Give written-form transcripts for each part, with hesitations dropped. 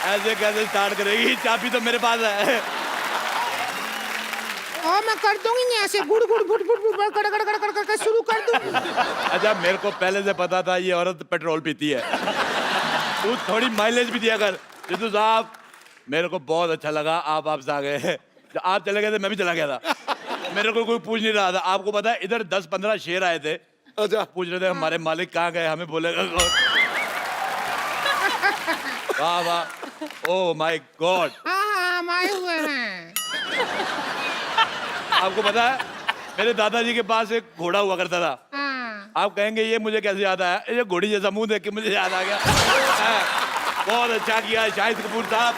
ऐसे कैसे स्टार्ट करेगी? चाबी तो मेरे पास है। और मैं कर दूंगी नहीं, ऐसे गुड़ गुड़ गुड़ गुड़ गुड़ कड़ कड़ कड़ कड़ कड़ शुरू कर दूंगी। अच्छा, मेरे को पहले से पता था ये औरत पेट्रोल पीती है। तू थोड़ी माइलेज भी दिया कर। जितू साहब, मेरे को बहुत अच्छा लगा आप वापस आ गए। जब आप चले गए थे मैं भी चला गया था। मेरे को कोई पूछ नहीं रहा था। आपको पता है इधर 10-15 शेर आए थे। अच्छा, पूछ रहे थे हमारे मालिक कहाँ गए, हमें बोलेगा कौन? वाह वाह, ओह माय गॉड। हाँ हम आए हुए हैं। आपको पता है मेरे दादाजी के पास एक घोड़ा हुआ करता था। हाँ। आप कहेंगे ये मुझे कैसे याद आया? ये घोड़ी जैसा मुंह देख के मुझे याद आ गया। बहुत अच्छा किया शाहिद कपूर साहब,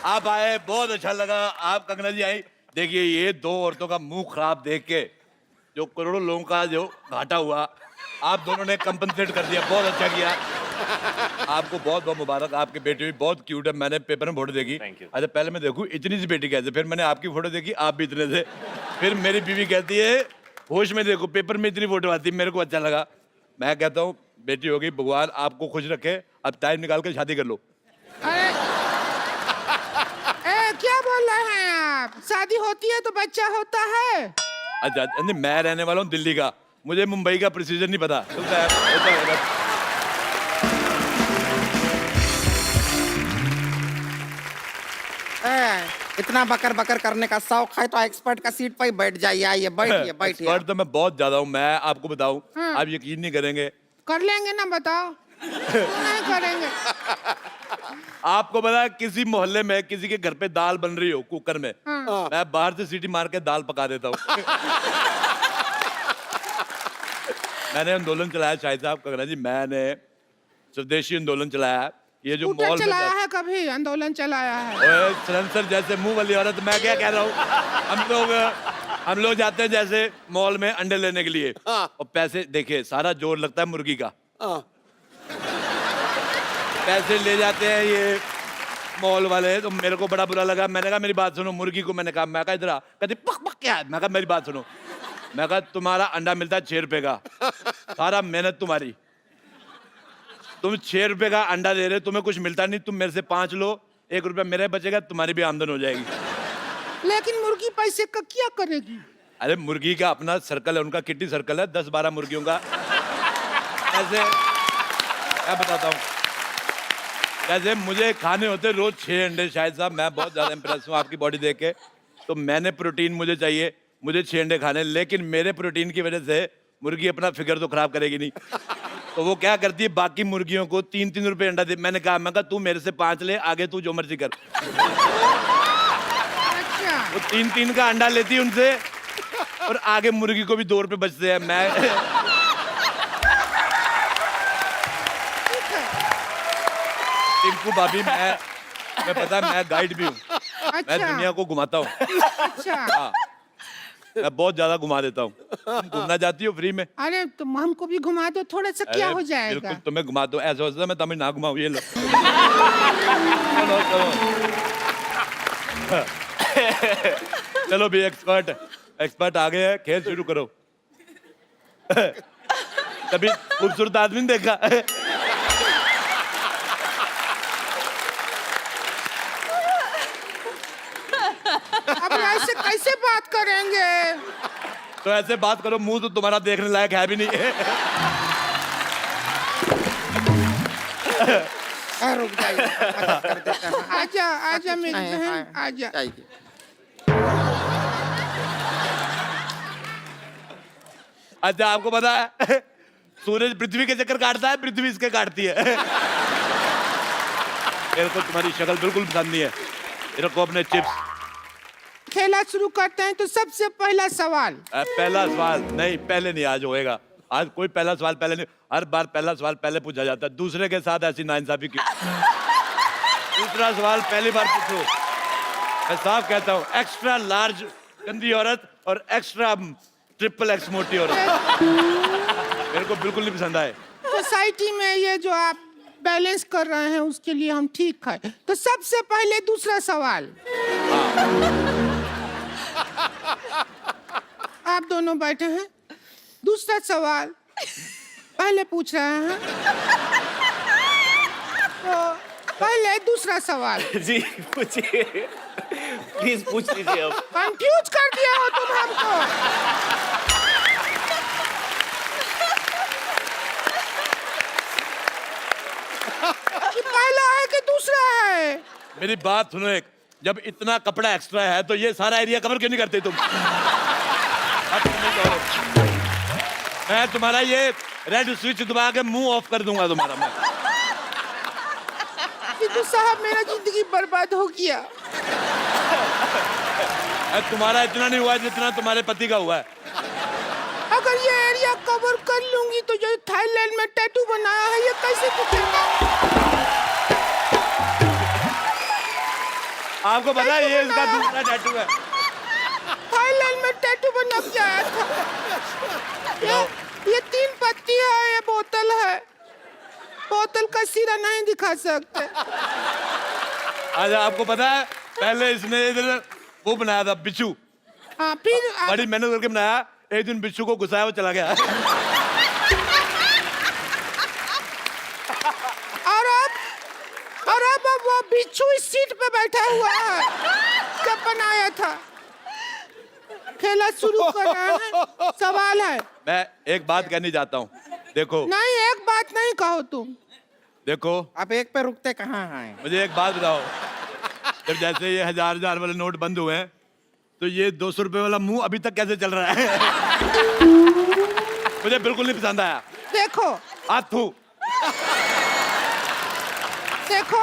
आप आए, बहुत अच्छा लगा। आप कंगना जी आई। देखिए ये दो औरतों का मुंह खराब देख के जो करोड़ों लोगों का जो घाटा हुआ, आप दोनों ने कंपनसेट कर दिया। बहुत अच्छा किया। आपको बहुत बहुत मुबारक। आपकी बेटी भी बहुत क्यूट है। मैंने पेपर में फोटो देखी। अच्छा, पहले मैं देखूं इतनी सी बेटी कैसे, फिर मैंने आपकी फोटो देखी, आप भी इतने थे। फिर मेरी बीवी कहती है होश में देखो, पेपर में इतनी फोटो आती। मेरे को अच्छा लगा। मैं कहता हूँ बेटी होगी, भगवान आपको खुश रखे। अब टाइम निकाल के शादी कर लो। अरे क्या बोल रहे हैं आप? शादी होती है तो बच्चा होता है। अच्छा नहीं, मैं रहने वाला हूँ दिल्ली का, मुझे मुंबई का प्रोसीजर नहीं पता। होता है। इतना बकर बकर करने का शौक है तो एक्सपर्ट का सीट पर ही बैठ जाइए। आइए बैठिए बैठिए। एक्सपर्ट तो मैं बहुत ज्यादा हूँ। मैं आपको बताऊँ, हाँ। आप यकीन नहीं करेंगे। कर लेंगे ना, बताओ। क्यों नहीं करेंगे? आपको पता है किसी मोहल्ले में किसी के घर पे दाल बन रही हो कुकर में, हाँ। मैं बाहर से सीटी मार के दाल पका देता हूँ। मैंने आंदोलन चलाया शाहिद साहब, कंगना जी, मैंने स्वदेशी आंदोलन चलाया। ये जो स्कूटर मॉल में चलाया है, कभी आंदोलन चलाया है? ओए सलेंसर जैसे मुंह वाली औरत, मैं क्या कह रहा हूँ। हम लोग जाते हैं जैसे मॉल में अंडे लेने के लिए, और पैसे देखिए सारा जोर लगता है मुर्गी का। पैसे ले जाते हैं ये मॉल वाले, तो मेरे को बड़ा बुरा लगा। मैंने कहा मेरी बात सुनो। मुर्गी को मैंने कहा, मैं कहा इधर आ। कहती पक पक क्या है? मैं कहा मेरी बात सुनो। मैं कहा तुम्हारा अंडा मिलता है 6 रुपए का, सारा मेहनत तुम्हारी, तुम 6 रुपए का अंडा दे रहे, तुम्हें कुछ मिलता नहीं। तुम मेरे से 5 लो, 1 रुपया मेरे बचेगा, तुम्हारी भी आमदन हो जाएगी। लेकिन मुर्गी पैसे का क्या करेगी? अरे मुर्गी का अपना सर्कल है, उनका किट्टी सर्कल है, 10-12 मुर्गियों का। ऐसे मैं बताता हूँ, जैसे मुझे खाने होते रोज 6 अंडे। शायद साहब मैं बहुत ज्यादा इंप्रेस हूँ आपकी बॉडी देख के। तो मैंने प्रोटीन मुझे चाहिए, मुझे 6 अंडे खाने, लेकिन मेरे प्रोटीन की वजह से मुर्गी अपना फिगर तो खराब करेगी नहीं। तो वो क्या करती है, बाकी मुर्गियों को 3-3 रुपए अंडा दे। मैंने कहा तू मेरे से 5 ले, आगे तू जो मर्जी कर। अच्छा। वो 3-3 का अंडा लेती है उनसे, और आगे मुर्गी को भी 2 रुपए बचते हैं। मैं टिंकू भाभी, मैं पता है मैं गाइड भी हूँ। मैं अच्छा। दुनिया को घुमाता हूँ। अच्छा। हाँ, मैं बहुत ज्यादा घुमा देता हूँ। तुम घूमना चाहती हो फ्री में? अरे तुम हमको भी घुमा दो, थोड़ा सा क्या अरे, हो जाएगा? बिल्कुल तुम्हें घुमा दो। ऐसा होता है मैं तुम्हें ना घुमाऊँ। ये लो। चलो चलो चलो भी एक्सपर्ट आ गए हैं, खेल शुरू करो। कभी खूबसूरत आदमी नहीं देखा? अब ऐसे कैसे बात करेंगे? तो ऐसे बात करो, मुंह तो तुम्हारा देखने लायक है भी नहीं। रुक जाइए, मदद कर देते हैं। आजा आजा मेरी बहन, आजा। जाइए। अच्छा, आपको पता है सूरज पृथ्वी के चक्कर काटता है, पृथ्वी इसके काटती है। मेरे को तुम्हारी शक्ल बिल्कुल पसंद नहीं है। रखो अपने चिप्स। खेला शुरू करते हैं तो सबसे पहला सवाल। पहला सवाल नहीं, पहले नहीं आज होएगा। आज कोई पहला सवाल पहले नहीं, हर बार पहला सवाल पहले पूछा जाता है। दूसरे के साथ ऐसी नाइंसाफी क्यों? दूसरा सवाल पहली बार पूछो। मैं साफ कहता हूँ, एक्स्ट्रा लार्ज गंदी औरत और एक्स्ट्रा XXX मोटी औरत मेरे को बिल्कुल नहीं पसंद आए। सोसाइटी में ये जो आप बैलेंस कर रहे हैं उसके लिए हम ठीक है। तो सबसे पहले दूसरा सवाल। आप दोनों बैठे हैं, दूसरा सवाल पहले पूछ रहे हैं। तो पहले दूसरा सवाल। जी पूछिए, प्लीज पूछ लीजिए अब। कंफ्यूज कर दिया हो तुम हमको। कि पहला है कि दूसरा है? मेरी बात सुनो एक, जब इतना कपड़ा एक्स्ट्रा है तो ये सारा एरिया कवर क्यों नहीं करते तुम? अब तुम नहीं करो। मैं तुम्हारा ये रेड स्विच दबा के मुंह ऑफ कर दूंगा तुम्हारा मैं। सिद्धू साहब मेरा जिंदगी बर्बाद हो गया। तुम्हारा इतना नहीं हुआ जितना तुम्हारे पति का हुआ है। अगर ये एरिया कवर कर लूंगी तो जो थाईलैंड में टैटू बनाया है ये कैसे दिखेगा? आपको पता है ये इसका दूसरा टैटू है। थाईलैंड में टैटू बना के आया था। ये 3 पत्ती है, ये बोतल है। बोतल का सिरा नहीं दिखा सकते। आज आपको पता है पहले इसने इधर वो बनाया था बिच्छू। हाँ फिर बड़ी मेहनत करके बनाया, एक दिन बिच्छू को गुस्साया वो चला गया। और अब वो बिच्छू इस सीट पे बैठा हुआ है जब बनाया था। खेला शुरू कर रहा है। सवाल है। मैं एक बात कहनी चाहता हूँ, देखो। नहीं एक बात नहीं कहो तुम। देखो आप एक पे रुकते कहाँ हैं? मुझे एक बात बताओ, जब जैसे ये 1000 वाले नोट बंद हुए हैं तो ये 200 रुपए वाला मुंह अभी तक कैसे चल रहा है? मुझे बिल्कुल नहीं पसंद आया। देखो आथू देखो,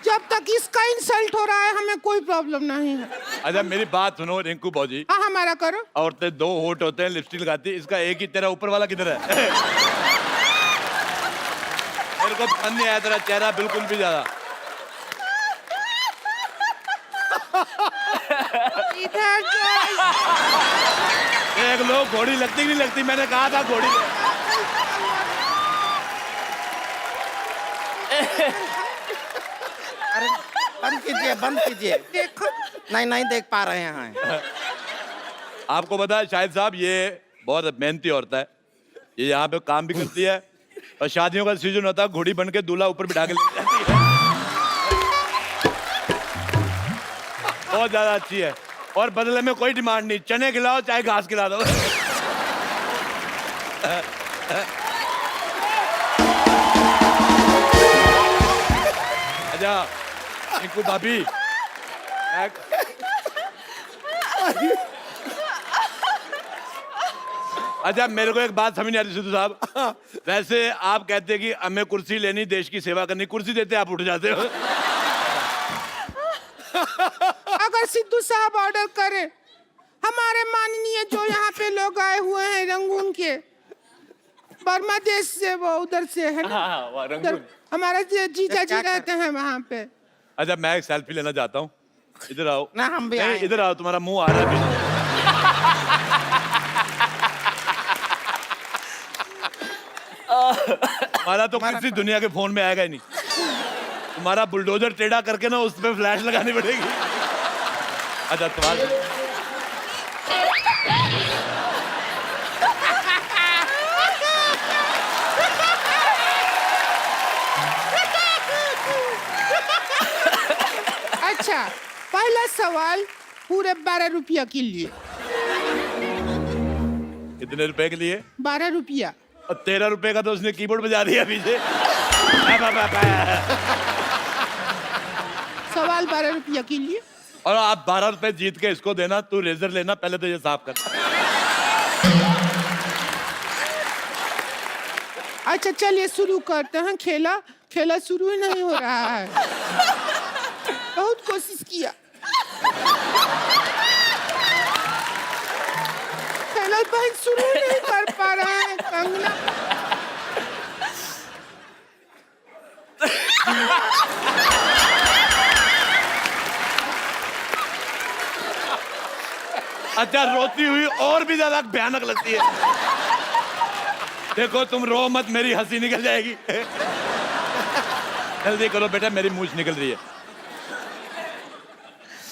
जब तक इसका इंसल्ट हो रहा है हमें कोई प्रॉब्लम नहीं है। अच्छा मेरी बात सुनो रिंकू भौजी। हाँ हमारा करो। औरतें 2 होठ होते हैं, लिपस्टिक लगाती, इसका एक ही तेरा ऊपर वाला किधर है? मेरे को पसंद नहीं आया तेरा चेहरा बिल्कुल भी ज्यादा। इधर एक लोग घोड़ी लगती नहीं लगती, मैंने कहा था घोड़ी। अरे बंद कीजिए, बंद कीजिए। देखो नहीं देख पा रहे हैं। आपको पता है शाहिद साहब ये बहुत मेहनती औरत है, ये यहाँ पे काम भी करती है और शादियों का सीजन होता है घोड़ी बन के दूल्हा ऊपर बिठा के ले जाती है। बहुत ज्यादा अच्छी है और बदले में कोई डिमांड नहीं, चने खिलाओ चाहे घास खिला दो। अच्छा रिंकू भाभी, अच्छा मेरे को एक बात समझ नहीं आती सिद्धू साहब, वैसे आप कहते हैं कि हमें कुर्सी लेनी, देश की सेवा करनी, कुर्सी देते आप उठ जाते हो। अगर सिद्धू साहब ऑर्डर करें, हमारे माननीय जो यहाँ पे लोग आए हुए हैं रंगून के, बर्मा देश से, वो उधर से है ना, हाँ, उधर हमारा जीजा जी रहते हैं वहाँ पे। अच्छा मैं एक सेल्फी लेना चाहता हूँ, इधर आओ। ना हम भी नहीं, आए। इधर आओ, तुम्हारा मुंह आ रहा है। तुम्हारा तो किसी दुनिया के फोन में आएगा ही नहीं। तुम्हारा बुलडोजर टेढ़ा करके ना उस पे फ्लैश लगानी पड़ेगी। अच्छा तुम्हारा अच्छा पहला सवाल पूरे 12 रुपया के लिए। कितने रुपए के लिए? 12 रुपया। और 13 रुपए का तो उसने कीबोर्ड बजा दिया पीछे। सवाल 12 रुपया के लिए। और आप 12 रुपए जीत के इसको देना, तू रेजर लेना, पहले तो ये साफ कर। अच्छा चलिए शुरू करते हैं। खेला शुरू ही नहीं हो रहा है। बहुत कोशिश किया, खेला बहन शुरू ही नहीं कर पा रहा है। कंगना अच्छा रोती हुई और भी ज्यादा भयानक लगती है। देखो तुम रो मत, मेरी हंसी निकल जाएगी। जल्दी करो बेटा, मेरी मूछ निकल रही है।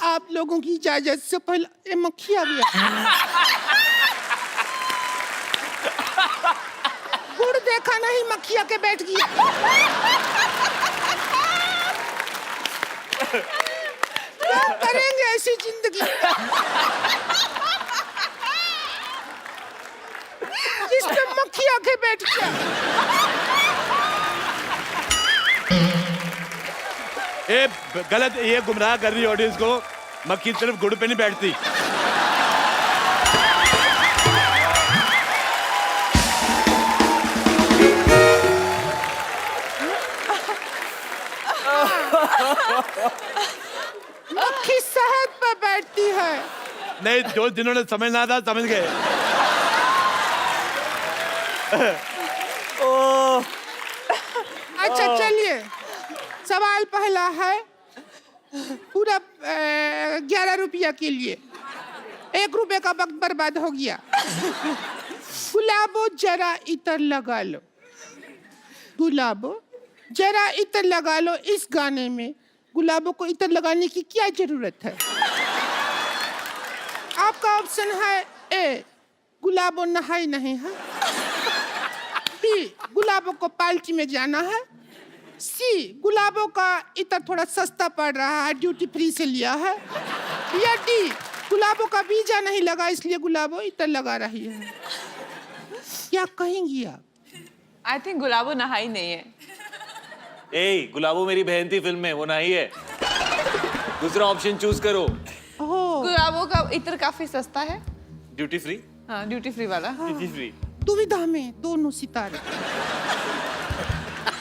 आप लोगों की इजाजत से पहले ये मक्खियाँ भी गुड़ देखा नहीं, मक्खिया के बैठ गया। क्या करेंगे ऐसी जिंदगी जिसमें मक्खी आके बैठ गया। ये गलत, ये गुमराह कर रही ऑडियंस को। मक्खी सिर्फ गुड़ पे नहीं बैठती। मक्खी शहद पे बैठती है। नहीं, जो जिन्होंने समझना था समझ गए। अच्छा चलिए, सवाल पहला है पूरा 11 रुपया के लिए। 1 रुपए का वक्त बर्बाद हो गया। गुलाबो जरा इतर लगा लो, गुलाबो जरा इतर लगा लो। इस गाने में गुलाबों को इतर लगाने की क्या जरूरत है? आपका ऑप्शन है ए, गुलाबो नहाई नहीं है। बी, गुलाबों को पार्टी में जाना है। सी, गुलाबों का इतर थोड़ा सस्ता पड़ रहा है, ड्यूटी फ्री से लिया है। या डी, गुलाबों का वीजा नहीं लगा इसलिए गुलाबों इतर लगा रही है। क्या कहेंगी आप? आई थिंक गुलाबो नहाई नहीं है। ए, गुलाबो मेरी बहन थी फिल्म में, वो नहीं है। दूसरा ऑप्शन चूज करो। ओह, गुलाबो का इत्र काफी सस्ता है। Duty free. हाँ, ड्यूटी फ्री वाला। Duty free. दुविधा में दोनों सितारे।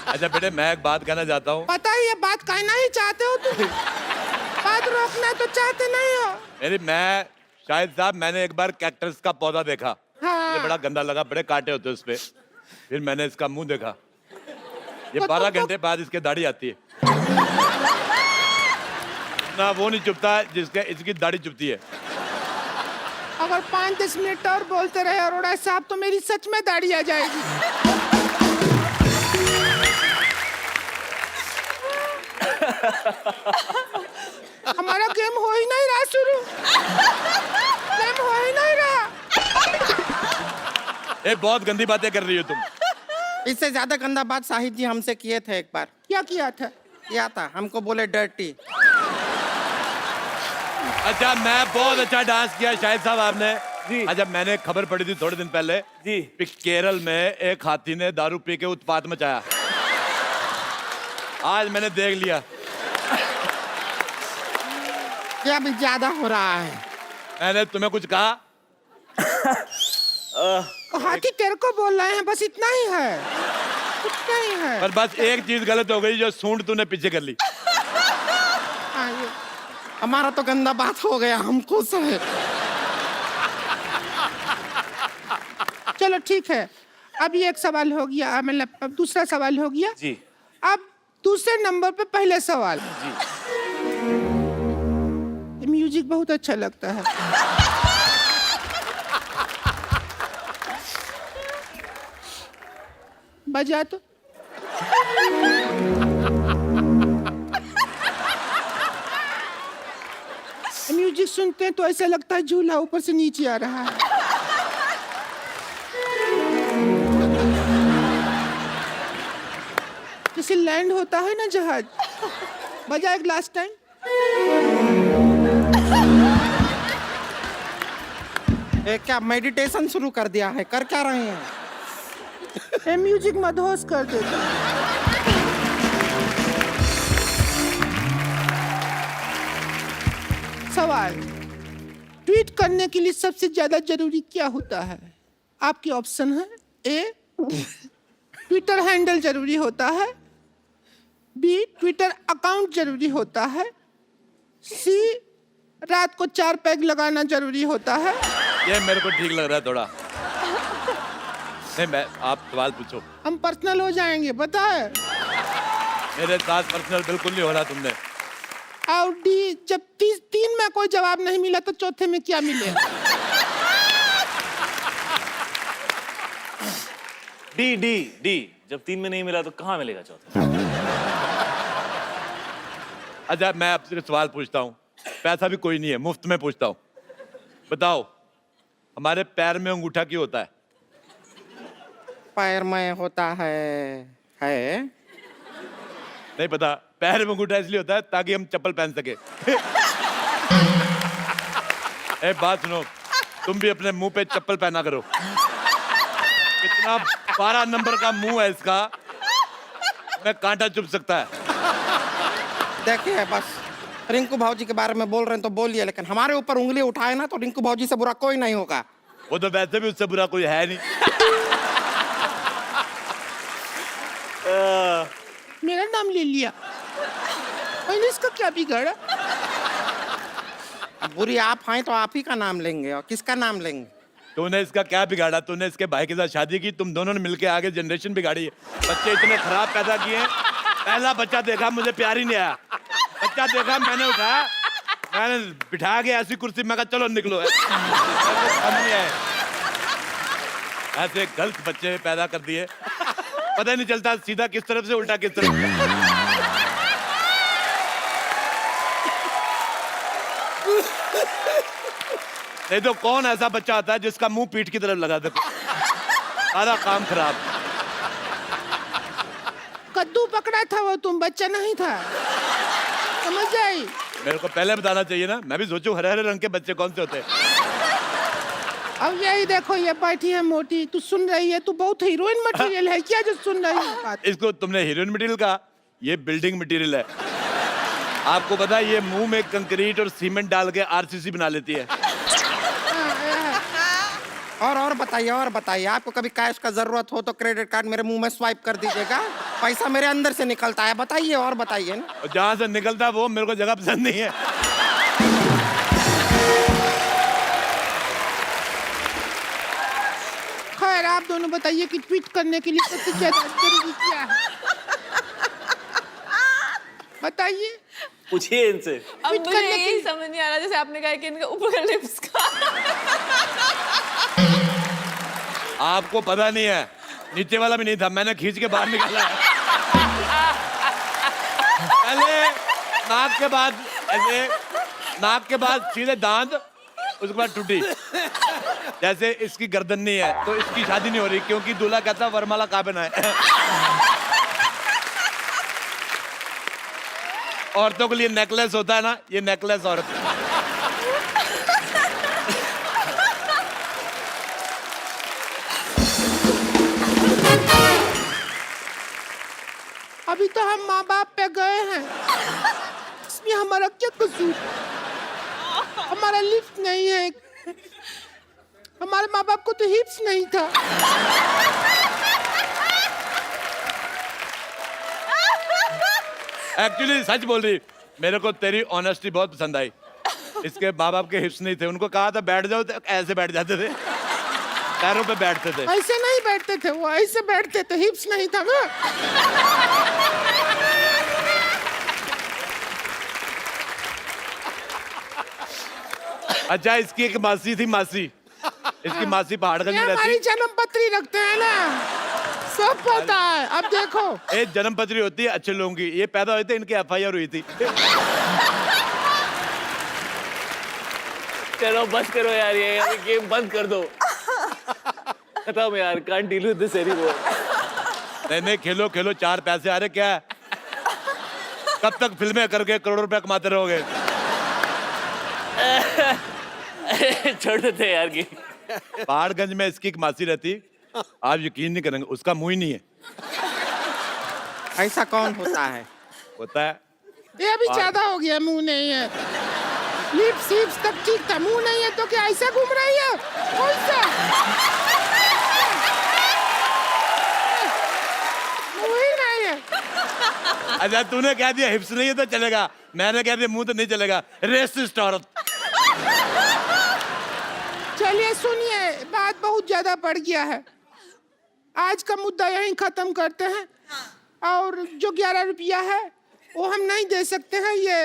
अच्छा बेटे, मैं एक बात कहना चाहता हूँ। पता है ये बात कहना ही चाहते हो तुम, बात रोकना तो चाहते नहीं हो। मेरी मैं शाहिद साहब, मैंने एक बार कैक्टस का पौधा देखा। हाँ। ये बड़ा गंदा लगा, बड़े कांटे होते उस पे। फिर मैंने इसका मुंह देखा। ये तो 12 तुमको- घंटे बाद इसके दाढ़ी आती है ना, वो नहीं चुभता जिसके इसकी दाढ़ी चुभती है। अगर 5-10 मिनट और बोलते रहे अरोड़ा साहब तो मेरी सच में दाढ़ी आ जाएगी। हमारा गेम हो ही नहीं रहा शुरू, गेम हो ही नहीं रहा। ये बहुत गंदी बातें कर रही हो तुम। इससे ज्यादा गंदा बात शाहिद जी हमसे किए थे एक बार। क्या किया था? क्या था? हमको बोले डर्टी। अच्छा, मैं बहुत अच्छा डांस किया शाहिद साहब आपने। जी। अच्छा, मैंने खबर पड़ी थी थोड़े दिन पहले जी। कि केरल में एक हाथी ने दारू पी के उत्पात मचाया। आज मैंने देख लिया। क्या भी ज्यादा हो रहा है? मैंने तुम्हें कुछ कहा? हाथी तेरे को बोल रहे हैं, बस इतना ही है, इतना ही है। पर बस एक चीज गलत हो गई, जो सूंड तूने पीछे कर ली। हाँ, ये- हमारा तो गंदा बात हो गया, हम खुश हैं। चलो ठीक है, अब ये एक सवाल हो गया, मतलब अब दूसरा सवाल हो गया। जी। अब दूसरे नंबर पे पहले सवाल। ये म्यूजिक बहुत अच्छा लगता है। बजा तो। म्यूजिक सुनते हैं तो ऐसा लगता है झूला ऊपर से नीचे आ रहा है। जैसे लैंड होता है ना जहाज। बजा एक लास्ट टाइम। क्या मेडिटेशन शुरू कर दिया है? कर क्या रहे हैं? ये म्यूजिक मदहोश कर देता है। सवाल, ट्वीट करने के लिए सबसे ज्यादा जरूरी क्या होता है? आपके ऑप्शन है ए, ट्विटर हैंडल जरूरी होता है। बी, ट्विटर अकाउंट जरूरी होता है। सी, रात को 4 पैग लगाना जरूरी होता है। ये मेरे को ठीक लग रहा है थोड़ा। नहीं, मैं आप सवाल पूछो। हम पर्सनल हो जाएंगे, पता है। मेरे साथ पर्सनल बिल्कुल नहीं हो रहा तुमने। और डी, जब 3 में कोई जवाब नहीं मिला तो चौथे में क्या मिलेगा? D D D. जब 3 में नहीं मिला तो कहाँ मिलेगा चौथा? अच्छा, मैं आपसे सवाल पूछता हूँ। पैसा भी कोई नहीं है, मुफ्त में पूछता हूँ। बताओ, हमारे पैर में अंगूठा क्यों होता है? पैर में होता है नहीं पता, पैर में अंगूठा इसलिए होता है ताकि हम चप्पल पहन सके। ए बात सुनो, तुम भी अपने मुंह पे चप्पल पहना करो। कितना 12 नंबर का मुंह है इसका, मैं कांटा चुभ सकता है। देखिए बस रिंकू भाजी के बारे में बोल रहे हैं तो बोलिए, लेकिन हमारे ऊपर उंगली उठाए ना तो रिंकू भाजी से बुरा कोई नहीं होगा। वो तो वैसे भी उससे बुरा कोई है नहीं। मेरा नाम ले लिया, मैंने इसका क्या बिगाड़ा? अब बुरी आप हैं तो आप ही का नाम लेंगे, और किसका नाम लेंगे? तूने इसका क्या बिगाड़ा? तूने इसके भाई के साथ शादी की, तुम दोनों ने मिलके आगे जनरेशन बिगाड़ी है। बच्चे इतने खराब पैदा किए हैं। पहला बच्चा देखा मुझे प्यार ही नहीं आया, बच्चा देखा मैंने उठाया, मैंने बिठा के ऐसी कुर्सी में कहा चलो निकलो। नहीं आए, ऐसे गलत बच्चे पैदा कर दिए, पता ही नहीं चलता सीधा किस तरफ से उल्टा किस तरफ। नहीं तो कौन ऐसा बच्चा आता है जिसका मुंह पीठ की तरफ लगा दे, सारा काम खराब। कद्दू पकड़ा था वो, तुम बच्चा नहीं था, समझ आई? मेरे को पहले बताना चाहिए ना, मैं भी सोचूं हरे हरे रंग के बच्चे कौन से होते हैं। अब यही देखो, ये बैठी है मोटी, तू सुन रही है? तू बहुत हीरोइन मटेरियल है क्या जो सुन रही है बात? इसको तुमने हीरोइन मटेरियल कहा, ये बिल्डिंग मटेरियल है। आपको पता है ये मुंह में कंक्रीट और सीमेंट डाल के आरसीसी बना लेती है। और बताइए, आपको कभी कैश का जरूरत हो तो क्रेडिट कार्ड मेरे मुंह में स्वाइप कर दीजिएगा, पैसा मेरे अंदर से निकलता है। बताइए और बताइए ना। और जहां से निकलता है वो मेरे को जगह पसंद नहीं है। खैर आप दोनों बताइए कि ट्वीट करने के लिए सबसे ज्यादा जरूरी क्या है? बताइए। पूछिए इनसे। अब ट्वीट मुझे करने यही की- समझ नहीं आ रहा, जैसे आपने कहा कि इनका ऊपर का लिप्स का। आपको पता नहीं है, नीचे वाला भी नहीं था, मैंने खींच के बाहर निकाला है। पहले नाक के बाद ऐसे, नाक के बाद सीधे दांत, उसके बाद टूटी। जैसे इसकी गर्दन नहीं है तो इसकी शादी नहीं हो रही, क्योंकि दूल्हा कहता वरमाला काबिन है। औरतों के लिए नेकलेस होता है ना, ये नेकलेस औरत। अभी तो हम माँ बाप पे गए हैं, इसमें हमारा क्या कसूर? हमारा लिफ्ट नहीं है, हमारे माँ बाप को तो हिप्स नहीं था। एक्चुअली सच बोल रही, मेरे को तेरी ऑनेस्टी बहुत पसंद आई। इसके माँ बाप के हिप्स नहीं थे, उनको कहा था बैठ जाओ तो ऐसे बैठ जाते थे, पैरों पे बैठते थे। ऐसे नहीं बैठते थे वो, ऐसे बैठते थे, हिप्स नहीं था ना। अच्छा इसकी एक मासी थी, मासी, इसकी मासी पहाड़गंज ये में हमारी रहती। जन्म पत्री रखते हैं ना, सब पता है। अब देखो, एक जन्म पत्री होती है अच्छे लोगों की, ये पैदा हुए थे इनकी FIR हुई थी। चलो बस करो यार, ये गेम बंद कर दो। खत्म यार, can't deal with this anymore. नहीं खेलो खेलो, 4 पैसे आ रहे, क्या है? कब तक फिल्में करके करोड़ों रुपया कमाते रहोगे? छोड़ देते हैं यार गेम। पहाड़गंज में इसकी एक मासी रहती, आप यकीन नहीं करेंगे, उसका मुंह ही नहीं है। ऐसा कौन होता है? होता है। ये अभी ज्यादा हो गया, मुंह नहीं है। लिप्स हिप्स तक ठीक था, मुंह नहीं है तो क्या ऐसा घूम रही है? कौन सा मुंह ही नहीं है? अच्छा तूने कह दिया हिप्स नहीं है तो चलेगा, मैंने कह दिया मुंह तो नहीं चलेगा। रेसिस्ट औरत। चलिए सुनिए, बात बहुत ज्यादा बढ़ गया है, आज का मुद्दा यहीं खत्म करते हैं। और जो 11 रुपया है वो हम नहीं दे सकते हैं, ये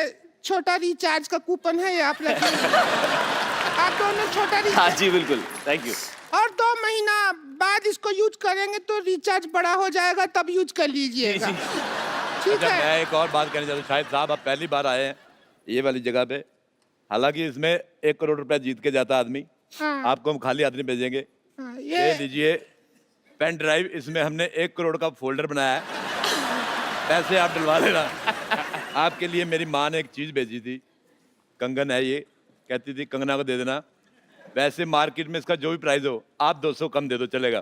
छोटा रिचार्ज का कूपन है, ये आप रखिए। आप दोनों छोटा हाँ रिचार्ज, जी बिल्कुल, थैंक यू। और 2 महीना बाद इसको यूज करेंगे तो रिचार्ज बड़ा हो जाएगा, तब यूज कर लीजिएगा, ठीक अच्छा है? मैं एक और बात कहना चाहता हूँ, शायद साहब आप पहली बार आए हैं ये वाली जगह पे, हालांकि इसमें 1 करोड़ रुपया जीत के जाता आदमी, हाँ। आपको हम खाली आदमी भेजेंगे। हाँ, ये लीजिए पेन ड्राइव, इसमें हमने 1 करोड़ का फोल्डर बनाया है। पैसे आप डलवा लेना। आपके लिए मेरी माँ ने एक चीज भेजी थी, कंगन है ये, कहती थी कंगना को दे देना। वैसे मार्केट में इसका जो भी प्राइस हो, आप 200 कम दे दो चलेगा।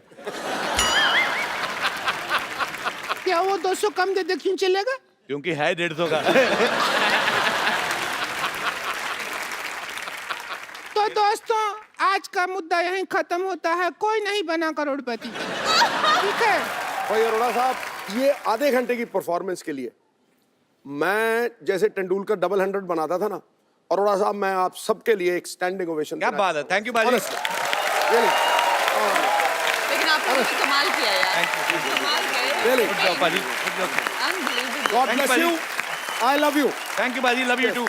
क्या वो 200 कम दे दे क्यों चलेगा? क्योंकि है 150 का। तो दोस्तों आज का मुद्दा यहीं खत्म होता है, कोई नहीं बना करोड़पति। ठीक है भाई अरोड़ा साहब, ये आधे घंटे की परफॉर्मेंस के लिए मैं जैसे तेंदुलकर डबल 100 बनाता था ना, अरोड़ा साहब मैं आप सबके लिए एक स्टैंडिंग ओवेशन। क्या बात है, थैंक यू बाजी। लेकिन आपने तो कमाल किया यार, कमाल किया। बाजी, Unbelievable. God bless you, I love you. Thank you बाजी, लव यू टू।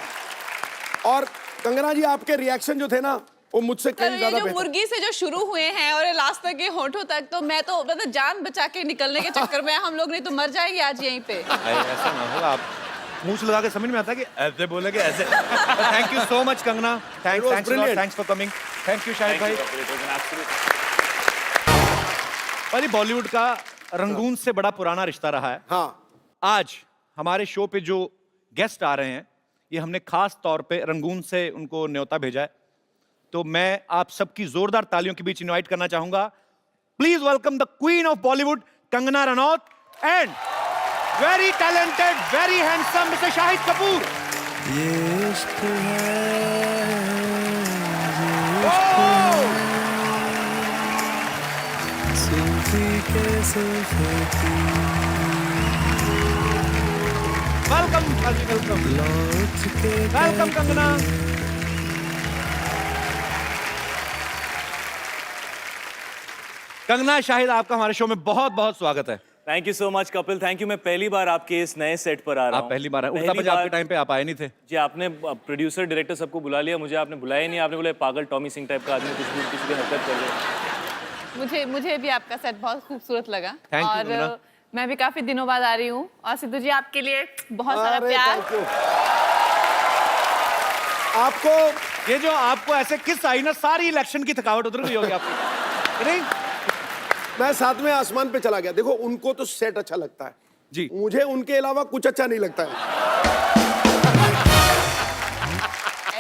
और कंगना जी आपके रिएक्शन जो थे ना वो मुझसे पर कहीं ये ज्यादा जो बेहतर। मुर्गी से जो शुरू हुए हैं और लास्ट तक ये होठों तक, तो मैं तो मतलब जान बचा के निकलने के चक्कर में हम लोग नहीं तो मर जाएंगे आज यहीं पे। ऐसा ना हो, आप मुंह लगा के समझ में आता है कि ऐसे बोलेगे ऐसे। Thank you so much Kangana, thanks for coming. Thank you Shahid भाई। भाई बॉलीवुड का रंगून से बड़ा पुराना रिश्ता रहा है। हाँ, आज हमारे शो पे जो गेस्ट आ रहे हैं, ये हमने खास तौर पे रंगून से उनको न्योता भेजा है। तो मैं आप सबकी जोरदार तालियों के बीच इनवाइट करना चाहूंगा। Please welcome the queen of Bollywood Kangana Ranaut and very talented, very handsome mister Shahid Kapoor. Welcome welcome Kangana. Kangana, Shahid, आपका हमारे शो में बहुत बहुत स्वागत है। Thank you so much Kapil, thank you. मैं पहली बार आपके इस नए सेट पर आ रहा हूँ। आप पहली बार आए, उड़ता पंजाब के टाइम पे आप आए नहीं थे। जी, आपने प्रोड्यूसर डायरेक्टर सबको बुला लिया, मुझे आपने बुलाया ही नहीं। आपने बोला पागल टॉमी सिंह टाइप का आदमी कुछ भी किसी की हरकत कर ले। मुझे भी आपका सेट बहुत खूबसूरत लगा। Thank you, और मीना। मैं भी काफी दिनों बाद आ रही हूँ, और सिद्धू जी आपके लिए बहुत सारा अरे प्यार। thank you। आपको ये जो आपको ऐसे किस आई ना, सारी इलेक्शन की थकावट उतर गई होगी आपकी, नहीं? मैं सातवें आसमान पे चला गया। देखो उनको तो सेट अच्छा लगता है जी। मुझे उनके अलावा कुछ अच्छा नहीं लगता है।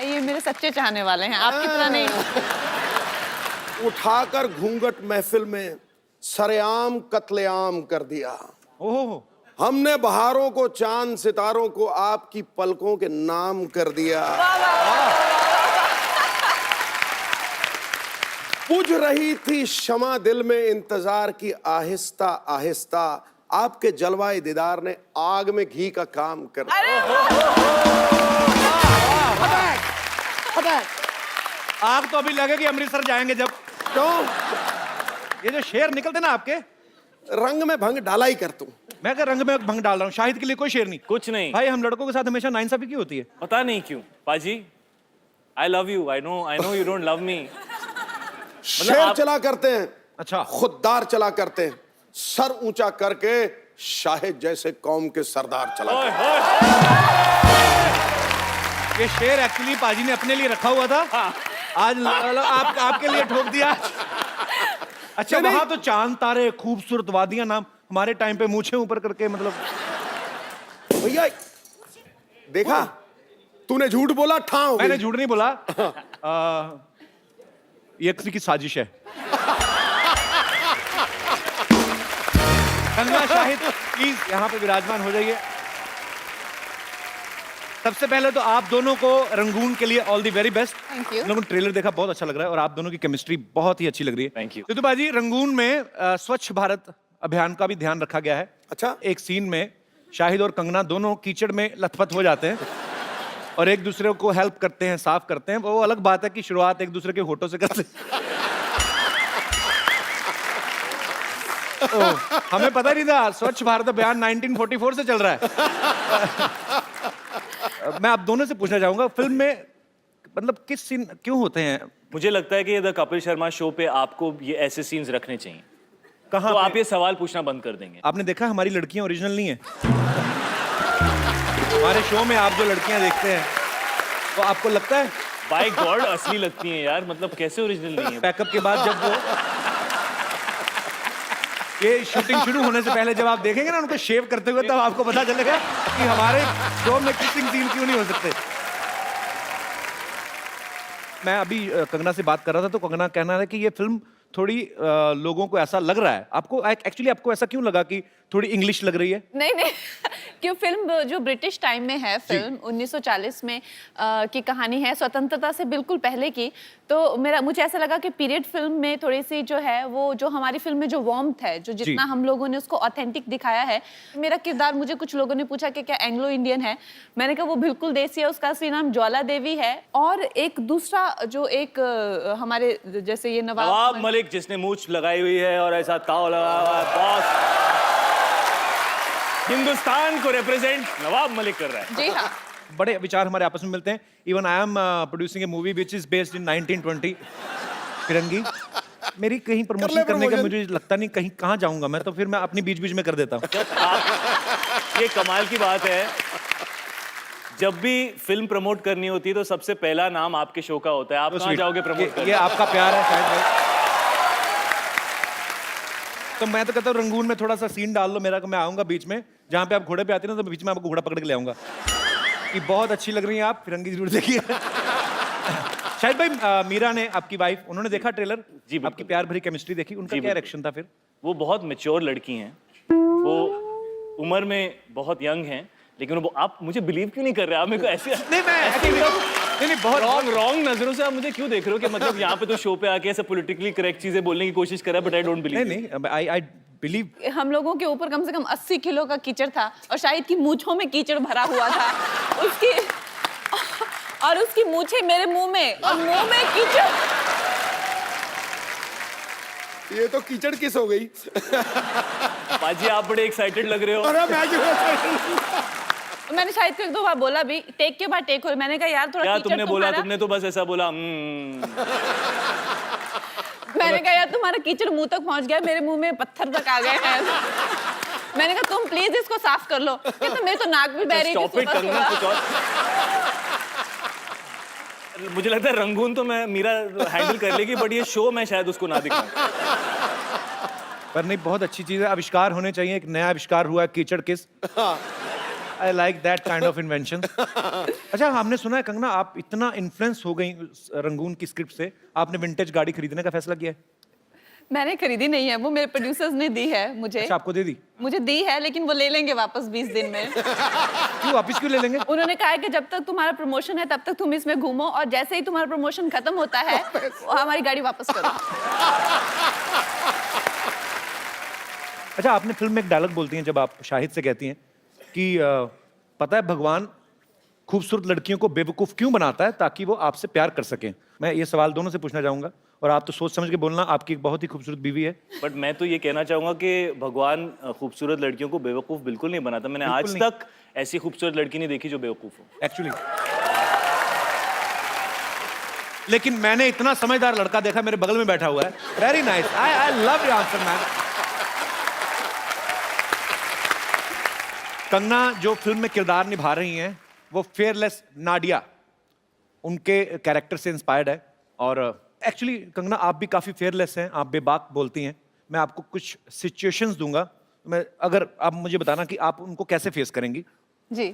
ये मेरे सच्चे चाहने वाले हैं, आपकी तरह नहीं। उठाकर घूंघट महफिल में सरेआम कत्लेआम कर दिया। ओहो, हमने बहारों को, चांद सितारों को आपकी पलकों के नाम कर दिया। बुझ रही थी शमा दिल में इंतजार की आहिस्ता आहिस्ता, आपके जलवाए दीदार ने आग में घी का काम कर दिया। आग तो अभी लगेगी अमृतसर जाएंगे जब। क्यों? ये जो शेर निकलते ना आपके, रंग में भंग डाला ही कर तू। मैं क्या रंग में भंग डाल रहा हूँ? शाहिद के लिए कोई शेर नहीं। कुछ नहीं भाई, हम लड़कों के साथ हमेशा नाइंसाफी क्यों होती है? पता नहीं क्यों पाजी। I love you, I know you don't love me. शेर आप- चला करते हैं, अच्छा, खुददार चला करते हैं, सर ऊंचा करके शाहिद जैसे कौम के सरदार चला। ओए होए। ये शेर एक्चुअली पाजी ने अपने लिए रखा हुआ था। आज आपके लिए ठोक दिया। अच्छा, नहीं, वहां तो चांद तारे, खूबसूरत वादियां, नाम हमारे टाइम पे मूछें ऊपर करके, मतलब भैया देखा, तूने झूठ बोला, ठाव मैंने झूठ नहीं बोला। ये किसी की साजिश है। कंगना, शाहिद, प्लीज यहाँ पे विराजमान हो जाइए। सबसे पहले तो आप दोनों को रंगून के लिए all the very best. Thank you. हम लोगों ने ट्रेलर देखा, बहुत अच्छा लग रहा है और आप दोनों की केमिस्ट्री बहुत ही अच्छी लग रही है। Thank you. सिद्धू बाजी, रंगून में स्वच्छ भारत अभियान का भी ध्यान रखा गया है। अच्छा। एक सीन में शाहिद और कंगना दोनों कीचड़ में लथपथ हो जाते हैं और एक दूसरे को हेल्प करते हैं, साफ करते हैं। वो अलग बात है कि शुरुआत एक दूसरे के होठों से करते हैं। हमें पता नहीं था स्वच्छ भारत अभियान 1944 से चल रहा है। मैं आप दोनों से पूछना चाहूंगा, फिल्म में मतलब किस सीन क्यों होते हैं? मुझे लगता है कि द कपिल शर्मा शो पे आपको ये ऐसे सीन्स रखने चाहिए। कहाँ तो पे? आप ये सवाल पूछना बंद कर देंगे। आपने देखा हमारी लड़कियां ओरिजिनल नहीं है। हमारे शो में आप जो लड़कियां देखते हैं तो आपको लगता है बाय गॉड असली लगती हैं यार, मतलब कैसे ओरिजिनल नहीं है? पैकअप के बाद जब वो ये शूटिंग शुरू होने से पहले जब आप देखेंगे ना उनको शेव करते हुए, तब आपको पता चलेगा कि हमारे शो में किसिंग सीन क्यों नहीं हो सकते। मैं अभी कंगना से बात कर रहा था, तो कंगना कहना है कि ये फिल्म थोड़ी लोगों को ऐसा लग रहा है, आपको एक्चुअली आपको ऐसा क्यों लगा कि थोड़ी इंग्लिश लग रही है? नहीं नहीं क्यों, फिल्म जो ब्रिटिश टाइम में है, फिल्म 1940 में की कहानी है, स्वतंत्रता से बिल्कुल पहले की। तो मुझे ऐसा लगा कि पीरियड फिल्म में थोड़ी सी जो है वो, जो हमारी फिल्म में जो वार्मथ है, जो जितना हम लोगों ने उसको ऑथेंटिक दिखाया है। मेरा किरदार, मुझे कुछ लोगों ने पूछा कि क्या एंग्लो इंडियन है, मैंने कहा वो बिल्कुल देसी है, उसका असली नाम ज्वाला देवी है। और एक दूसरा जो एक हमारे जैसे ये नवाब मलिक जिसने मूछ लगाई हुई है और ऐसा ताव लगा हुआ है, बॉस हिंदुस्तान को रिप्रेजेंट नवाब मलिक कर रहा है। जी हाँ, बड़े विचार हमारे आपस में मिलते हैं। Even I am producing A movie which is based in 1920 फिरंगी। मेरी कहीं प्रमोशन करने का मुझे लगता नहीं, कहीं कहाँ जाऊंगा मैं, तो फिर मैं अपनी बीच बीच में कर देता हूँ। ये कमाल की बात है, जब भी फिल्म प्रमोट करनी होती है तो सबसे पहला नाम आपके शो का होता है। आप कहाँ जाओगे प्रमोट करने? ये आपका प्यार है शायद भाई। तो मैं तो कहता हूँ रंगून में थोड़ा सा सीन डाल लो मेरा, मैं आऊंगा बीच में, जहाँ पे आप घोड़े पे आते हैं ना, तो बीच में आपको घोड़ा पकड़ के ले आऊंगा कि बहुत अच्छी लग रही हैं आप, फिरंगी जरूर देखिए। शायद भाई मीरा ने, आपकी वाइफ, उन्होंने देखा ट्रेलर जी, आपकी प्यार भरी केमिस्ट्री देखी, उनका क्या रिएक्शन था फिर? वो बहुत मैच्योर लड़की हैं, वो उम्र में बहुत यंग हैं, लेकिन वो, आप मुझे बिलीव क्यों नहीं कर रहे? आप मेरे को ऐसे नहीं बहुत रॉन्ग नजरों से आप मुझे क्यों देख रहे हो कि मतलब यहाँ पे तो शो पे आके ऐसे पॉलिटिकली करेक्ट चीजें बोलने की कोशिश कर रहा है, बट आई डोंट बिलीव। नहीं आई बिलीव। हम लोगों के ऊपर कम से कम 80 किलो का कीचड़ था, और शाहिद की मूंछों में कीचड़ भरा हुआ था उसकी, और उसकी मूंछें मेरे मुंह में, और मुंह में कीचड़। ये तो कीचड़ किस हो गई। पाजी आप बड़े एक्साइटेड लग रहे हो। अरे मैं क्यों excited? मैंने शाहिद को एक दो बार बोला भी, टेक के बाद टेक हो, मैंने कहा यार थोड़ा क्या कीचड़ तुमने बोला? तुम्हारा, तुमने तो बस ऐसा बोला मैंने कहा यार तुम्हारा कीचड़ मुंह तक पहुंच गया, मेरे मुंह में पत्थर तक आ गए हैं। मैंने कहा तुम प्लीज इसको साफ कर लो। कहता मेरे तो नाक भी बह रही थी Stop it, सुबह कंगना, सुबह। कुछ और। मुझे लगता है रंगून तो मैं मीरा हैंडल कर लेगी, बट ये शो मैं शायद उसको ना दिखाऊं। पर नहीं, बहुत अच्छी चीज है, आविष्कार होने चाहिए। एक नया आविष्कार हुआ है कीचड़ किस। I like that kind of invention. अच्छा, हमने सुना है कंगना आप इतना इन्फ्लुएंस हो गई रंगून की स्क्रिप्ट से, आपने विंटेज गाड़ी खरीदने का फैसला किया है? मैंने खरीदी नहीं है, वो मेरे प्रोड्यूसर्स ने दी है मुझे। अच्छा, आपको दे दी? मुझे दी है, लेकिन वो ले लेंगे वापस 20 दिन में। क्यों वापस क्यों ले लेंगे? उन्होंने कहा है कि जब तक तुम्हारा प्रमोशन है तब तक तुम इसमें घूमो, और जैसे ही तुम्हारा प्रमोशन खत्म होता है हमारी गाड़ी वापस करो। अच्छा, आपने फिल्म में एक डायलॉग बोलती हैं जब आप शाहिद से कहती हैं कि पता है भगवान खूबसूरत लड़कियों को बेवकूफ क्यों बनाता है, ताकि वो आपसे प्यार कर सकें। मैं ये सवाल दोनों से पूछना चाहूंगा, और आप तो सोच समझ के बोलना, आपकी एक बहुत ही खूबसूरत बीवी है। बट मैं तो ये कहना चाहूंगा कि भगवान खूबसूरत लड़कियों को बेवकूफ बिल्कुल नहीं बनाता। मैंने आज तक ऐसी खूबसूरत लड़की नहीं देखी जो बेवकूफ हो एक्चुअली। लेकिन मैंने इतना समझदार लड़का देखा, मेरे बगल में बैठा हुआ है। Very nice, I love your answer man. Kangana जो फिल्म में किरदार निभा रही हैं, वो फेयरलेस नाडिया, उनके कैरेक्टर से इंस्पायर्ड है। और एक्चुअली कंगना आप भी काफी फेयरलेस हैं, आप बेबाक बोलती हैं। मैं आपको कुछ सिचुएशंस दूंगा, मैं अगर आप मुझे बताना कि आप उनको कैसे फेस करेंगी। जी।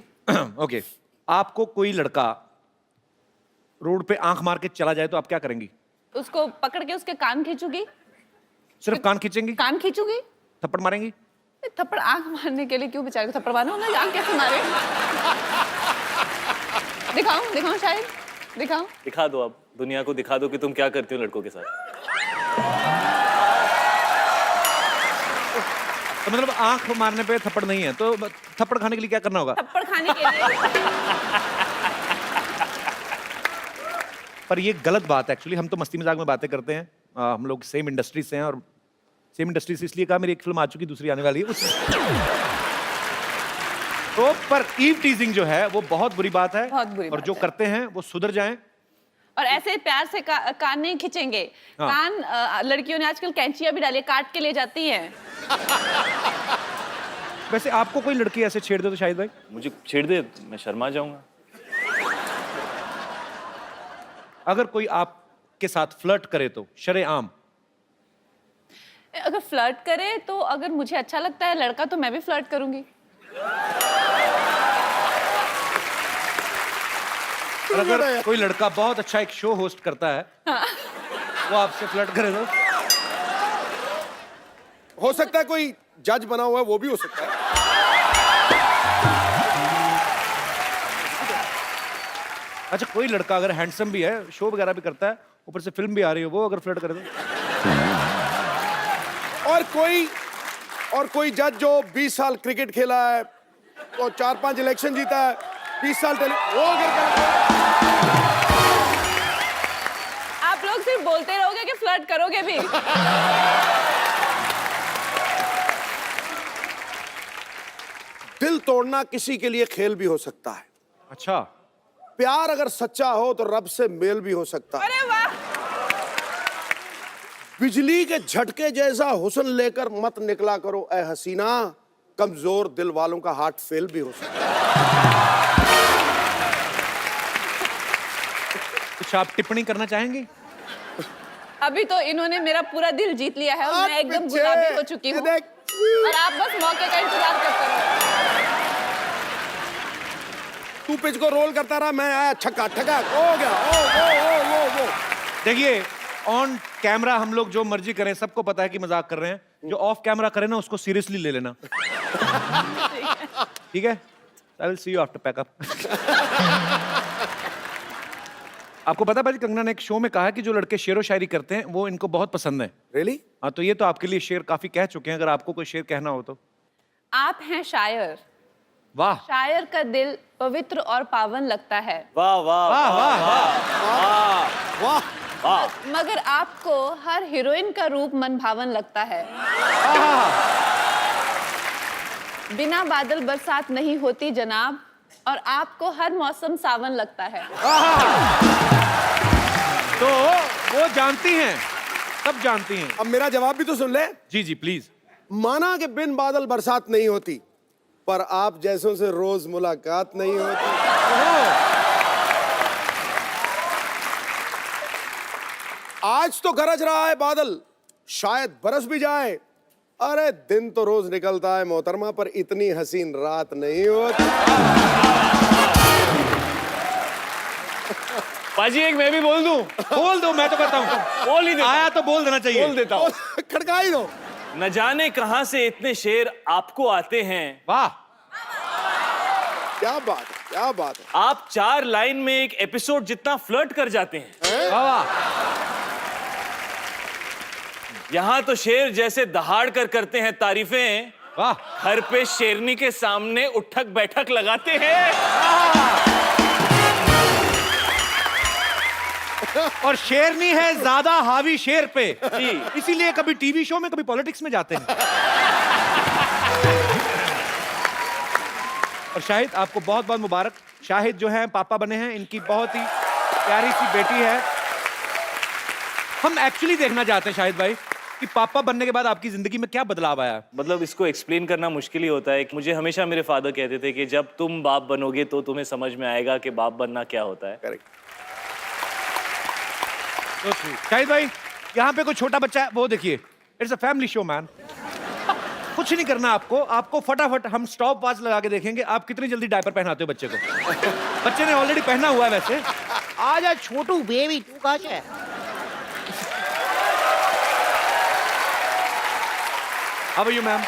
ओके, आपको कोई लड़का रोड पे आंख मार के चला जाए तो आप क्या करेंगी? उसको पकड़ के उसके कान खींचूंगी। सिर्फ कान खींचेंगी? कान खींचूंगी। थप्पड़ मारेंगी? थप्पड़ आंख मारने के लिए क्यों बेचारे को थप्पड़ मारो ना, आंख कैसे मारे? दिखाऊं शायद, दिखाऊं? दिखा दो, आप दुनिया को दिखा दो कि तुम क्या करते हो लड़कों के साथ। तो मतलब आंख मारने पे थप्पड़ नहीं है, तो थप्पड़ खाने के लिए क्या करना होगा? थप्पड़ खाने के लिए। पर ये गलत बात है एक्चुअली। हम तो मस्ती मजाक में बातें करते हैं, हम लोग सेम इंडस्ट्री से हैं, और सेम इंडस्ट्री से इसलिए कहा, मेरी एक फिल्म आ चुकी, दूसरी आने वाली है। तो पर ईव टीजिंग जो है वो बहुत बुरी बात है, बहुत बुरी और बात जो है। करते हैं वो सुधर जाएं। और ऐसे प्यार से कान नहीं खींचेंगे। हाँ। कान लड़कियों ने आजकल कैंचियां भी डाली, काट के ले जाती हैं। वैसे आपको कोई लड़की ऐसे छेड़ दे तो शाहिद भाई? मुझे छेड़ दे, मैं शर्मा जाऊंगा। अगर कोई आपके साथ फ्लर्ट करे तो शरेआम? अगर फ्लर्ट करे तो अगर मुझे अच्छा लगता है लड़का तो मैं भी फ्लर्ट करूंगी। और अगर कोई लड़का बहुत अच्छा एक शो होस्ट करता है, वो आपसे फ्लर्ट करे तो? हो सकता है कोई जज बना हुआ है, वो भी हो सकता है। अच्छा, कोई लड़का अगर हैंडसम भी है, शो वगैरह भी करता है, ऊपर से फिल्म भी आ रही है, वो अगर फ्लर्ट करे तो? और कोई जज जो 20 साल क्रिकेट खेला है तो 4-5 इलेक्शन जीता है, 20 साल वो अगर आप लोग सिर्फ बोलते रहोगे कि फ्लर्ट करोगे भी? दिल तोड़ना किसी के लिए खेल भी हो सकता है। अच्छा, प्यार अगर सच्चा हो तो रब से मेल भी हो सकता है। अरे वाह! बिजली के झटके जैसा हुस्न लेकर मत निकला करो ए हसीना, कमजोर दिल वालों का हार्ट फेल भी हो सकता है। कुछ आप टिप्पणी करना चाहेंगी? अभी तो इन्होंने मेरा पूरा दिल जीत लिया है और मैं एकदम पीछे, गुलाबी हो चुकी ये हूँ देख। और आप बस मौके का इंतजार करते रहो। तू पिच को रोल करता रहा, मैं आया छक्का ठका हो गया। ओ। देखिए, ऑन कैमरा हम लोग जो मर्जी करें, सबको पता है कि मजाक कर रहे हैं। जो ऑफ कैमरा करे ना, उसको सीरियसली ले लेना। ठीक है? I will see you after pack up. आपको पता है भाई, कंगना ने एक शो में कहा कि जो लड़के शेरो शायरी करते हैं वो इनको बहुत पसंद है। रियली? हाँ, तो ये तो आपके लिए शेर काफी कह चुके हैं, अगर आपको कोई शेर कहना हो तो। आप हैं शायर, वाह शायर का दिल पवित्र और पावन लगता है, वाह वाह वाह वाह वाह वाह। मगर आपको हर हीरोइन का रूप मन भावन लगता है। बिना बादल बरसात नहीं होती जनाब, और आपको हर मौसम सावन लगता है। तो वो जानती हैं, सब जानती हैं। अब मेरा जवाब भी तो सुन ले। जी जी प्लीज। माना कि बिन बादल बरसात नहीं होती, पर आप जैसों से रोज मुलाकात नहीं होती। आज तो गरज रहा है बादल, शायद बरस भी जाए। अरे दिन तो रोज निकलता है मोहतरमा, पर इतनी हसीन रात नहीं होती। पाजी एक मैं भी बोल दूं? बोल दो, मैं तो कहता हूँ बोल ही देता हूं। आया तो बोल देना चाहिए। बोल देता हूं। खड़का ही दो। न जाने कहां से इतने शेर आपको आते हैं। वाह, क्या बात है, क्या बात है। आप 4 लाइन में एक एपिसोड जितना फ्लर्ट कर जाते हैं। वाह वाह। यहाँ तो शेर जैसे दहाड़ कर करते हैं तारीफें, वाह। घर पे शेरनी के सामने उठक बैठक लगाते हैं। और शेरनी है ज्यादा हावी शेर पे, जी। इसीलिए कभी टीवी शो में, कभी पॉलिटिक्स में जाते हैं। और शाहिद, आपको बहुत बहुत मुबारक। शाहिद जो है पापा बने हैं, इनकी बहुत ही प्यारी सी बेटी है। हम एक्चुअली देखना चाहते हैं शाहिद भाई कि पापा बनने के बाद आपकी जिंदगी में क्या बदलाव आया। मतलब इसको एक्सप्लेन करना मुश्किल ही होता है। मुझे हमेशा मेरे फादर कहते थे कि जब तुम बाप बनोगे तो तुम्हें समझ में आएगा कि बाप बनना क्या होता है। करेक्ट। शाहिद भाई, यहाँ पे कोई छोटा बच्चा है, वो देखिए, it's a family show man. कुछ नहीं करना आपको, आपको फटाफट हम स्टॉप वॉच लगा के देखेंगे आप कितनी जल्दी डायपर पहनाते हो बच्चे को। बच्चे ने ऑलरेडी पहना हुआ है वैसे। आजा छोटू बेबी, तू कहाँ से है? How are you ma'am?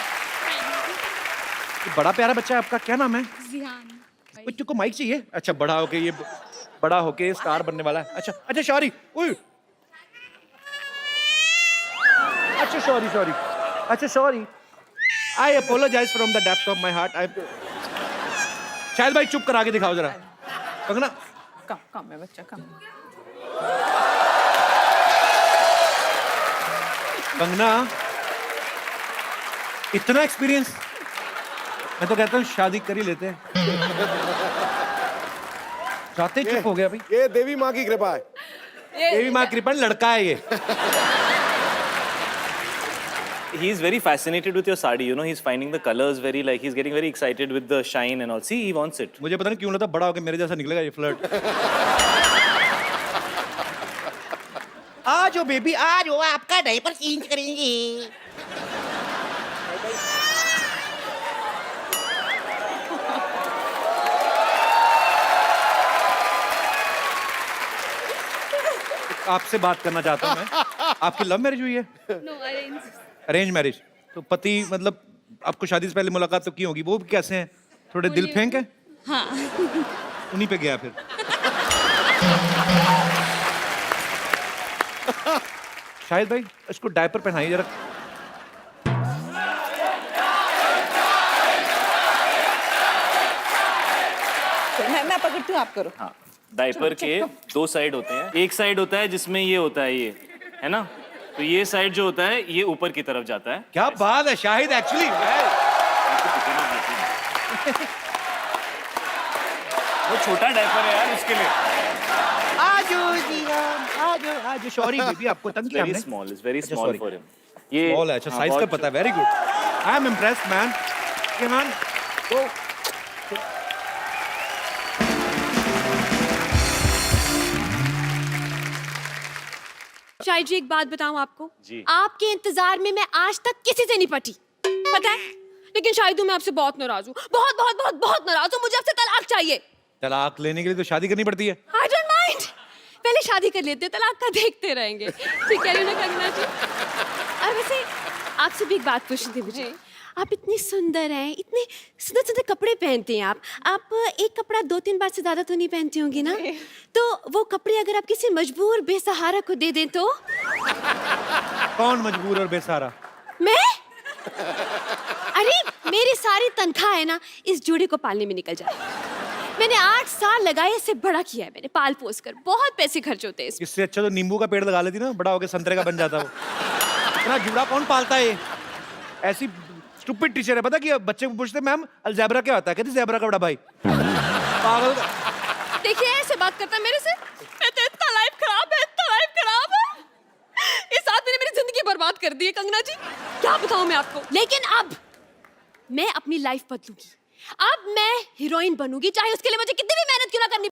बड़ा प्यारा बच्चा है आपका, क्या नाम है? बच्चों को माइक चाहिए? अच्छा, बड़ा होके स्टार बनने वाला है। अच्छा अच्छा, सॉरी। अच्छा सॉरी। अच्छा sorry, I apologise from the depth of my heart. आई शाहिद भाई चुप कर आगे दिखाओ जरा। कंगना, कम है बच्चा, कम। कंगना, इतना एक्सपीरियंस, मैं तो कहता हूँ शादी कर ही लेते हैं। जाते चुप हो गया भाई। ये देवी माँ की कृपा है। देवी माँ कृपा, लड़का है ये। He is very fascinated with your sari. You know, he's finding the colors very like he's getting very excited with the shine and all. See, he wants it. मुझे पता नहीं क्यों लगता बड़ा होकर मेरे जैसा निकलेगा ये फ्लर्ट। आ जाओ बेबी, आ जाओ, आपका डायपर चेंज करेंगे। आपसे बात करना चाहता हूँ मैं। आपकी लव मैरिज हुई है? Arrange marriage. तो पति मतलब आपको शादी से पहले मुलाकात तो की होगी, वो कैसे हैं? थोड़े दिल फेंक है? हाँ। उन्हीं पे गया फिर। शाहिद भाई इसको डायपर पहनाइए जरा। मैं पकड़ती हूँ, आप करो। हाँ, डायपर के 2 साइड होते हैं। एक साइड होता है जिसमें ये होता है, ये है ना, तो ये साइड जो होता है ये ऊपर की तरफ जाता है। क्या बात है शाहिद, एक्चुअली वो छोटा डायपर है यार, उसके लिए। आज सॉरी बेबी, आपको तंग किया वेरी हमने। स्मॉल, इज वेरी अच्छा, स्मॉल sorry. For him. ये Small है, अच्छा हाँ, साइज का बहुत पता है, very good. I am impressed man. Okay man. शायद जी एक बात बताऊं आपको, जी। आपके इंतजार में मैं आज तक किसी से नहीं पटी, पता है? लेकिन शायद मैं आपसे बहुत नाराज हूँ, बहुत बहुत बहुत बहुत नाराज हूँ। मुझे आपसे तलाक चाहिए। तलाक लेने के लिए तो शादी करनी पड़ती है। आई डोंट माइंड, पहले शादी कर लेते, तलाक का देखते रहेंगे। ठीक कह रही हूँ ना कंगना जी? और वैसे आपसे भी एक बात पूछनी थी मुझे। आप इतनी सुंदर हैं, इतने सुंदर सुंदर कपड़े पहनते हैं आप एक कपड़ा 2-3 बार से ज्यादा तो नहीं पहनती होंगी ना? तो वो कपड़े अगर आप किसी मजबूर बेसहारा को दे दें तो? कौन मजबूर और बेसहारा? मैं? अरे मेरी सारी तनख्वाह है ना इस जोड़े को पालने में निकल जाए। मैंने 8 साल लगाए, इसे बड़ा किया है मैंने, पाल पोस कर। बहुत पैसे खर्च होते हैं इसमें। इससे अच्छा तो नींबू का पेड़ लगा लेती ना, बड़ा होकर संतरे का बन जाता वो। इतना जुड़ा कौन पालता है? ऐसी स्टूपिड टीचर है, पता कि बच्चे को पूछते मैम अलजेब्रा क्या होता है, कहती ज़ेब्रा का बड़ा भाई। पागल। देखिए ऐसे बात करता है मेरे से। मैं तो इतना लाइफ खराब है, इतना लाइफ खराब है। इस आदमी ने मेरी जिंदगी बर्बाद कर दी है कंगना जी, क्या बताऊं मैं आपको। लेकिन अब मैं अपनी लाइफ बदलूंगी। अब मैं हीरोइन बनूंगी, चाहे उसके लिए मुझे कितनी भी मेहनत क्यों ना करनी